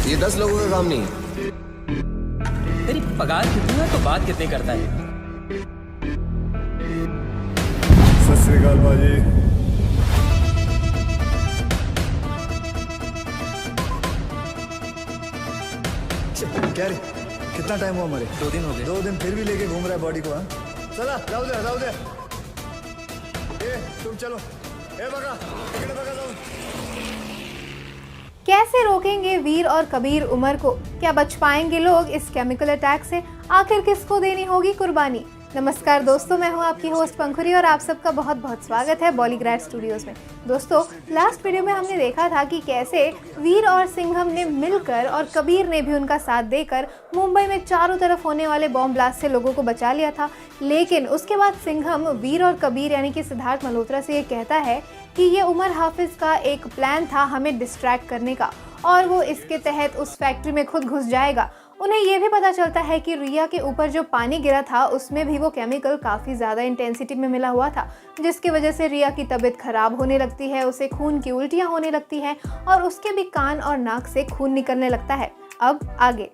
ये 10 लोगों का काम नहीं है। तेरी पगार कितनी है तो बात कितनी करता है? सत श्री अकाल बाजी। क्या रे, कितना टाइम हुआ हमारे? 2 दिन हो गए। 2 दिन फिर भी लेके घूम रहा है बॉडी को? हाँ चला, जाओ दे। ए तुम चलो, ए बगा जाओ। कैसे रोकेंगे वीर और कबीर उमर को? क्या बच पाएंगे लोग इस केमिकल अटैक से? आखिर किसको देनी होगी कुर्बानी? नमस्कार दोस्तों, मैं हूं आपकी होस्ट पंखुरी और आप सबका बहुत बहुत स्वागत है बॉलीग्रैड स्टूडियोज में। दोस्तों, लास्ट वीडियो में हमने देखा था कि कैसे वीर और सिंघम ने मिलकर और कबीर ने भी उनका साथ देकर मुंबई में चारों तरफ होने वाले बॉम्ब ब्लास्ट से लोगों को बचा लिया था। लेकिन उसके बाद सिंघम वीर और कबीर यानी कि सिद्धार्थ मल्होत्रा से ये कहता है कि ये उमर हाफिज का एक प्लान था हमें डिस्ट्रैक्ट करने का और वो इसके तहत उस फैक्ट्री में खुद घुस जाएगा। उन्हें ये भी पता चलता है कि रिया के ऊपर जो पानी गिरा था उसमें भी वो केमिकल काफ़ी ज़्यादा इंटेंसिटी में मिला हुआ था, जिसकी वजह से रिया की तबीयत खराब होने लगती है, उसे खून की उल्टियाँ होने लगती हैं और उसके भी कान और नाक से खून निकलने लगता है। अब आगे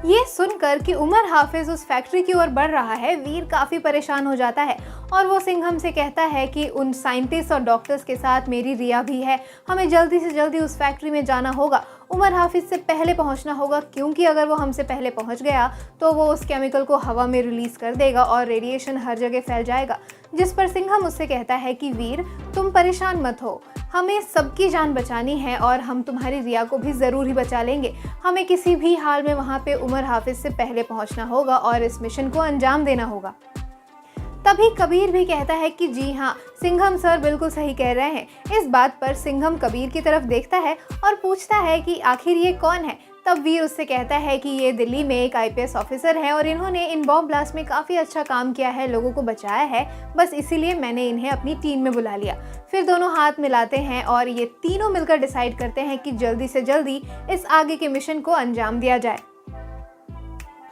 ये सुनकर कि उमर हाफिज उस फैक्ट्री की ओर बढ़ रहा है, वीर काफ़ी परेशान हो जाता है और वो सिंघम से कहता है कि उन साइंटिस्ट और डॉक्टर्स के साथ मेरी रिया भी है, हमें जल्दी से जल्दी उस फैक्ट्री में जाना होगा, उमर हाफिज से पहले पहुंचना होगा, क्योंकि अगर वो हमसे पहले पहुंच गया तो वो उस केमिकल को हवा में रिलीज़ कर देगा और रेडिएशन हर जगह फैल जाएगा। जिस पर सिंघम उससे कहता है कि वीर तुम परेशान मत हो, हमें सबकी जान बचानी है और हम तुम्हारी रिया को भी ज़रूर ही बचा लेंगे, हमें किसी भी हाल में वहाँ पे उमर हाफिज से पहले पहुँचना होगा और इस मिशन को अंजाम देना होगा। तभी कबीर भी कहता है कि जी हाँ, सिंघम सर बिल्कुल सही कह रहे हैं। इस बात पर सिंघम कबीर की तरफ देखता है और पूछता है कि आखिर ये कौन है। तब वीर उससे कहता है कि ये दिल्ली में एक IPS ऑफिसर है और इन्होंने इन बॉम्ब ब्लास्ट में काफ़ी अच्छा काम किया है, लोगों को बचाया है, बस इसीलिए मैंने इन्हें अपनी टीम में बुला लिया। फिर दोनों हाथ मिलाते हैं और ये तीनों मिलकर डिसाइड करते हैं कि जल्दी से जल्दी इस आगे के मिशन को अंजाम दिया जाए।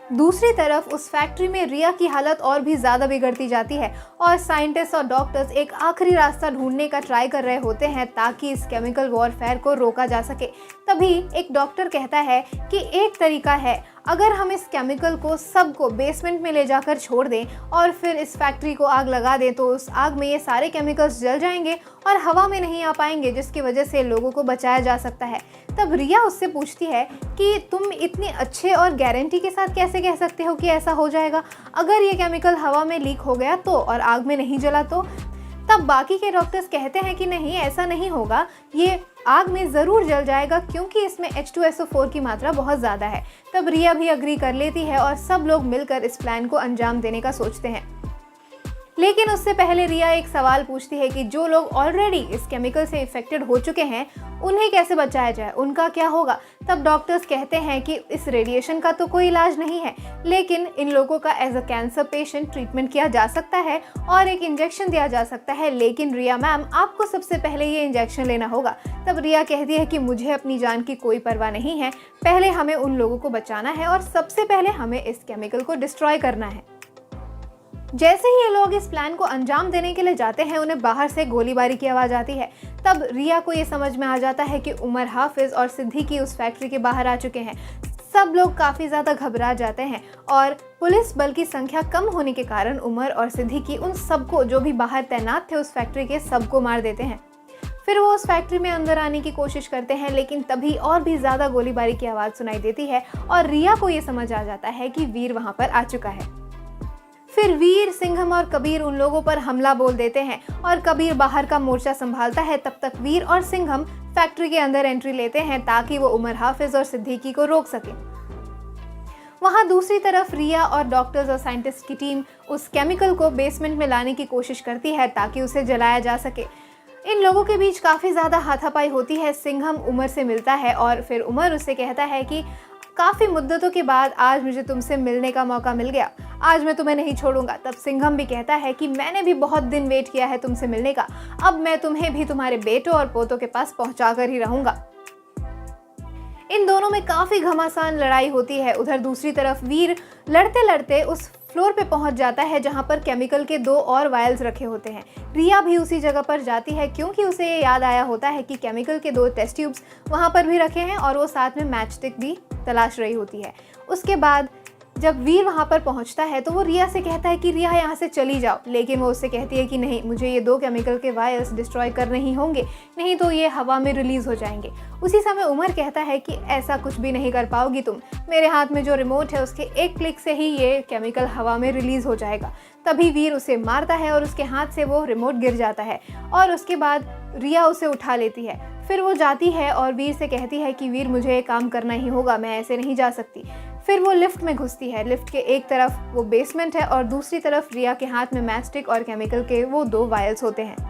दूसरी तरफ उस फैक्ट्री में रिया की हालत और भी ज़्यादा बिगड़ती जाती है और साइंटिस्ट और डॉक्टर्स एक आखिरी रास्ता ढूंढने का ट्राई कर रहे होते हैं ताकि इस केमिकल वॉरफेयर को रोका जा सके। तभी एक डॉक्टर कहता है कि एक तरीका है, अगर हम इस केमिकल को सबको बेसमेंट में ले जाकर छोड़ दें और फिर इस फैक्ट्री को आग लगा दें तो उस आग में ये सारे केमिकल्स जल जाएंगे और हवा में नहीं आ पाएंगे, जिसकी वजह से लोगों को बचाया जा सकता है। तब रिया उससे पूछती है कि तुम इतने अच्छे और गारंटी के साथ कैसे कह सकते हो कि ऐसा हो जाएगा? अगर ये केमिकल हवा में लीक हो गया तो और आग में नहीं जला तो? तब बाकी के डॉक्टर्स कहते हैं कि नहीं, ऐसा नहीं होगा, ये आग में ज़रूर जल जाएगा क्योंकि इसमें H2SO4 की मात्रा बहुत ज़्यादा है। तब रिया भी अग्री कर लेती है और सब लोग मिलकर इस प्लान को अंजाम देने का सोचते हैं। लेकिन उससे पहले रिया एक सवाल पूछती है कि जो लोग ऑलरेडी इस केमिकल से इफेक्टेड हो चुके हैं उन्हें कैसे बचाया जाए, उनका क्या होगा? तब डॉक्टर्स कहते हैं कि इस रेडिएशन का तो कोई इलाज नहीं है, लेकिन इन लोगों का as a cancer patient treatment किया जा सकता है और एक इंजेक्शन दिया जा सकता है, लेकिन रिया मैम आपको सबसे पहले ये इंजेक्शन लेना होगा। तब रिया कहती है कि मुझे अपनी जान की कोई परवाह नहीं है, पहले हमें उन लोगों को बचाना है और सबसे पहले हमें इस केमिकल को डिस्ट्रॉय करना है। जैसे ही ये लोग इस प्लान को अंजाम देने के लिए जाते हैं, उन्हें बाहर से गोलीबारी की आवाज़ आती है। तब रिया को ये समझ में आ जाता है कि उमर हाफिज और सिद्दीकी उस फैक्ट्री के बाहर आ चुके हैं। सब लोग काफ़ी ज़्यादा घबरा जाते हैं और पुलिस बल की संख्या कम होने के कारण उमर और सिद्दीकी उन सबको जो भी बाहर तैनात थे उस फैक्ट्री के, सबको मार देते हैं। फिर वो उस फैक्ट्री में अंदर आने की कोशिश करते हैं, लेकिन तभी और भी ज़्यादा गोलीबारी की आवाज़ सुनाई देती है और रिया को ये समझ आ जाता है कि वीर वहाँ पर आ चुका है। फिर वीर, सिंघम और कबीर उन लोगों पर हमला बोल देते हैं और कबीर बाहर का मोर्चा संभालता है। तब तक वीर और सिंघम फैक्ट्री के अंदर एंट्री लेते हैं ताकि वो उमर हाफिज और सिद्दीकी को रोक सके। वहाँ दूसरी तरफ रिया और डॉक्टर्स और साइंटिस्ट की टीम उस केमिकल को बेसमेंट में लाने की कोशिश करती है ताकि उसे जलाया जा सके। इन लोगों के बीच काफ़ी ज़्यादा हाथापाई होती है। सिंघम उमर से मिलता है और फिर उमर उससे कहता है कि काफ़ी मुद्दतों के बाद आज मुझे तुमसे मिलने का मौका मिल गया, आज मैं तुम्हें नहीं छोड़ूंगा। तब सिंघम भी कहता है कि मैंने भी बहुत दिन वेट किया है तुमसे मिलने का, अब मैं तुम्हें भी तुम्हारे बेटों और पोतों के पास पहुंचा कर ही रहूंगा। इन दोनों में काफ़ी घमासान लड़ाई होती है। उधर दूसरी तरफ वीर लड़ते लड़ते उस फ्लोर पे पहुंच जाता है जहां पर केमिकल के 2 और वायल्स रखे होते हैं। रिया भी उसी जगह पर जाती है क्योंकि उसे ये याद आया होता है कि केमिकल के 2 टेस्ट ट्यूब्स वहां पर भी रखे हैं और वो साथ में मैच स्टिक भी तलाश रही होती है। उसके बाद जब वीर वहाँ पर पहुँचता है तो वो रिया से कहता है कि रिया यहाँ से चली जाओ, लेकिन वो उससे कहती है कि नहीं, मुझे ये 2 केमिकल के वायर्स डिस्ट्रॉय करने ही होंगे, नहीं तो ये हवा में रिलीज़ हो जाएंगे। उसी समय उमर कहता है कि ऐसा कुछ भी नहीं कर पाओगी तुम, मेरे हाथ में जो रिमोट है उसके एक क्लिक से ही ये केमिकल हवा में रिलीज़ हो जाएगा। तभी वीर उसे मारता है और उसके हाथ से वो रिमोट गिर जाता है और उसके बाद रिया उसे उठा लेती है। फिर वो जाती है और वीर से कहती है कि वीर, मुझे ये काम करना ही होगा, मैं ऐसे नहीं जा सकती। फिर वो लिफ्ट में घुसती है। लिफ्ट के एक तरफ वो बेसमेंट है और दूसरी तरफ रिया के हाथ में मैच स्टिक और केमिकल के वो 2 वायल्स होते हैं।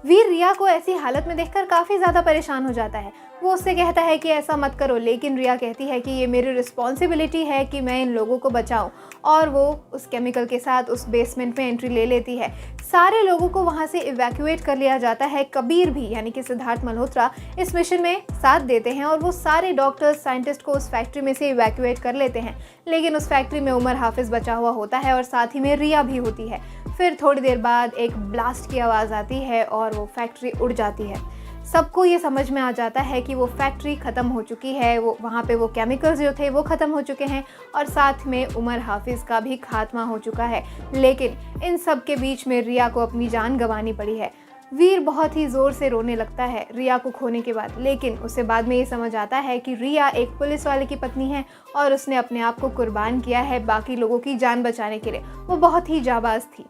वीर रिया को ऐसी हालत में देखकर काफ़ी ज़्यादा परेशान हो जाता है। वो उससे कहता है कि ऐसा मत करो, लेकिन रिया कहती है कि ये मेरी रिस्पॉन्सिबिलिटी है कि मैं इन लोगों को बचाऊं, और वो उस केमिकल के साथ उस बेसमेंट में एंट्री ले लेती है। सारे लोगों को वहाँ से इवैक्यूएट कर लिया जाता है। कबीर भी, यानी कि सिद्धार्थ मल्होत्रा, इस मिशन में साथ देते हैं और वो सारे डॉक्टर्स, साइंटिस्ट को उस फैक्ट्री में से इवैक्यूएट कर लेते हैं। लेकिन उस फैक्ट्री में उमर हाफिज़ बचा हुआ होता है और साथ ही में रिया भी होती है। फिर थोड़ी देर बाद एक ब्लास्ट की आवाज़ आती है और वो फैक्ट्री उड़ जाती है। सबको ये समझ में आ जाता है कि वो फैक्ट्री ख़त्म हो चुकी है, वो वहाँ पे वो केमिकल्स जो थे वो ख़त्म हो चुके हैं और साथ में उमर हाफिज़ का भी खात्मा हो चुका है। लेकिन इन सब के बीच में रिया को अपनी जान गंवानी पड़ी है। वीर बहुत ही ज़ोर से रोने लगता है रिया को खोने के बाद, लेकिन उसे बाद में ये समझ आता है कि रिया एक पुलिस वाले की पत्नी है और उसने अपने आप को कुर्बान किया है बाकी लोगों की जान बचाने के लिए। वो बहुत ही जाबाज थी।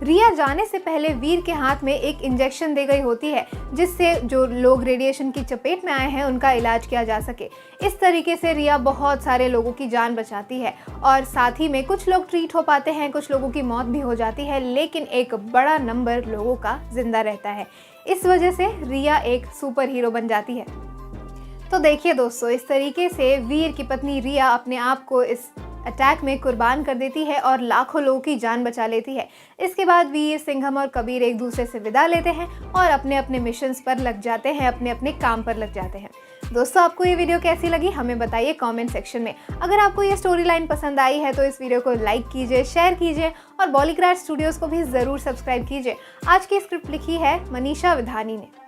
रिया जाने से पहले वीर के हाथ में एक इंजेक्शन दी गई होती है जिससे जो लोग रेडिएशन की चपेट में आए हैं उनका इलाज किया जा सके। इस तरीके से रिया बहुत सारे लोगों की जान बचाती है और साथ ही में कुछ लोग ट्रीट हो पाते हैं, कुछ लोगों की मौत भी हो जाती है, लेकिन एक बड़ा नंबर लोगों का जिंदा रहता है। इस वजह से रिया एक सुपर हीरो बन जाती है। तो देखिए दोस्तों, इस तरीके से वीर की पत्नी रिया अपने आप को इस अटैक में कुर्बान कर देती है और लाखों लोगों की जान बचा लेती है। इसके बाद वीर, सिंघम और कबीर एक दूसरे से विदा लेते हैं और अपने अपने मिशंस पर लग जाते हैं, अपने अपने काम पर लग जाते हैं। दोस्तों, आपको ये वीडियो कैसी लगी हमें बताइए कमेंट सेक्शन में। अगर आपको ये स्टोरी लाइन पसंद आई है तो इस वीडियो को लाइक कीजिए, शेयर कीजिए और बॉलीक्राफ्ट स्टूडियोज़ को भी ज़रूर सब्सक्राइब कीजिए। आज की स्क्रिप्ट लिखी है मनीषा विधानी ने।